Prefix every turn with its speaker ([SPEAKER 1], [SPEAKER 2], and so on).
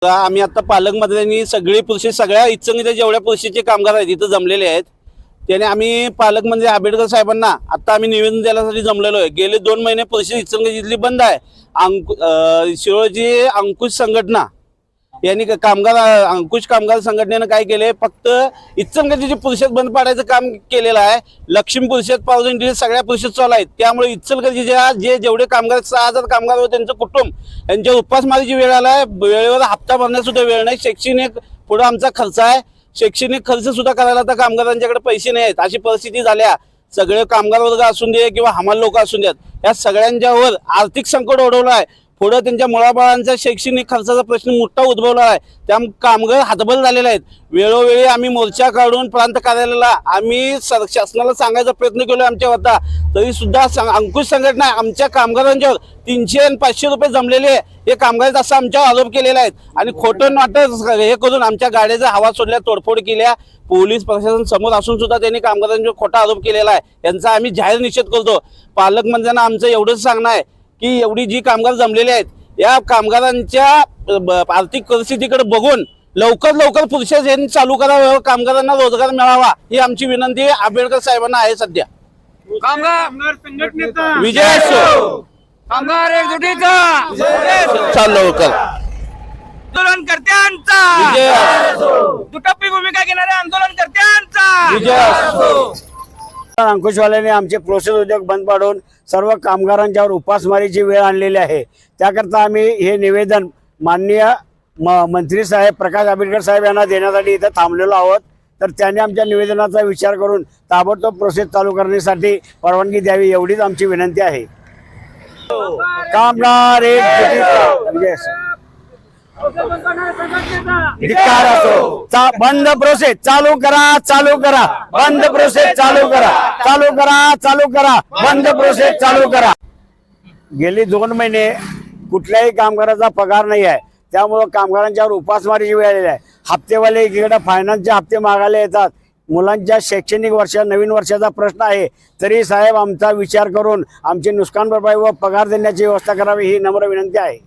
[SPEAKER 1] आम्ही आता पालकमंत्र्यांनी सगळे पुरुषे सगळ्या इचलकरंजीच्या जेवढ्या पुरुषाचे कामगार आहेत इथं जमलेले आहेत त्याने आम्ही पालकमंत्री आंबेडकर साहेबांना आता आम्ही निवेदन द्यायसाठी जमलेलो आहे। गेले 2 महिने परिषद इचलकरंजीतली बंद आहे। शिरोळची अंकुश संघटना यांनी अंकुश कामगार संघटनेनं काय केले, फक्त इचलकरंजीची परिषद बंद पाडायचं काम केलेलं आहे। लक्ष्मी परिषद पावसाळी सगळ्या परिषद चालू आहेत, त्यामुळे इचलकरंजीच्या जेवढे कामगार 6000 कामगार व त्यांचं कुटुंब यांच्या उपासमारीची वेळ आलाय। वेळेवर हप्ता भरण्यास सुद्धा वेळ नाही। शैक्षणिक पुढे आमचा खर्च आहे, शैक्षणिक खर्च सुद्धा करायला तर कामगारांच्याकडे पैसे नाही आहेत, अशी परिस्थिती झाल्या। सगळे कामगार वर्ग असून दे किंवा हमाल लोक असून द्यात, या सगळ्यांच्यावर आर्थिक संकट ओढवलं आहे। पुढे त्यांच्या मुलाबाळांचा शैक्षणिक खर्चाचा प्रश्न मोठा उद्भवला आहे, त्यामुळे कामगार हातबल झालेले आहेत। वेळोवेळी आम्ही मोर्चा काढून प्रांत कार्यालयाला आम्ही शासनाला सांगायचा प्रयत्न केला आमच्या होता, तरी सुद्धा अंकुश संघटना आमच्या कामगारांच्यावर 300 आणि 500 रुपये जमलेले हे कामगार असा आमच्यावर आरोप केलेला आहे आणि खोटं नाटक हे करून आमच्या गाड्याचा हवा सोडल्या, तोडफोड केल्या। पोलीस प्रशासन समोर असून सुद्धा त्यांनी कामगारांवर खोटा आरोप केलेला आहे, यांचा आम्ही जाहीर निषेध करतो। पालकमंत्र्यांना आमचं एवढंच सांगणं आहे की एवढी जी कामगार जमलेले आहेत या कामगारांच्या आर्थिक परिस्थितीकडे बघून लवकर प्रोसेस यांनी चालू करावं, कामगारांना रोजगार मिळावा ही आमची विनंती आंबेडकर साहेबांना आहे। सध्या
[SPEAKER 2] कामगार संघटनेचा
[SPEAKER 1] विजय असो,
[SPEAKER 2] कामगार एकजुटीचा
[SPEAKER 1] चाल लवकर
[SPEAKER 2] आंदोलनकर्त्यांचा
[SPEAKER 1] विजय असो,
[SPEAKER 2] दुटप्पी भूमिका घेणाऱ्या आंदोलनकर्त्यांचा
[SPEAKER 1] विजय असो।
[SPEAKER 3] अंकुशवाल्याने आमचे प्रोसेस उद्योग बंद पाडून सर्व कामगारांच्यावर उपासमारीची वेळ आणलेली आहे। त्याकरता आम्ही हे निवेदन माननीय मंत्री साहेब प्रकाश आंबेडकर साहेब यांना देण्यासाठी इथं थांबलेलो आहोत। तर त्यांनी आमच्या निवेदनाचा विचार करून ताबडतोब प्रोसेस चालू करण्यासाठी परवानगी द्यावी एवढीच आमची विनंती आहे। कामगार एकजुटीचा विजय असो। धिक्कार असो। बंद प्रोसेस चालू करा, चालू करा, बंद प्रोसेस चालू करा, चालू करा, चालू करा, बंद प्रोसेस चालू करा। गेली 2 महिने कुठल्याही कामगाराचा पगार नाही आहे, त्यामुळे कामगारांच्यावर उपासमारीची वेळ आलेली आहे। हप्तेवाले एकीकडे फायनान्सचे हप्ते मागायला येतात, मुलांच्या शैक्षणिक वर्ष नवीन वर्षाचा प्रश्न आहे, तरी साहेब आमचा विचार करून आमची नुकसान भरपाई व पगार देण्याची व्यवस्था करावी ही नम्र विनंती आहे।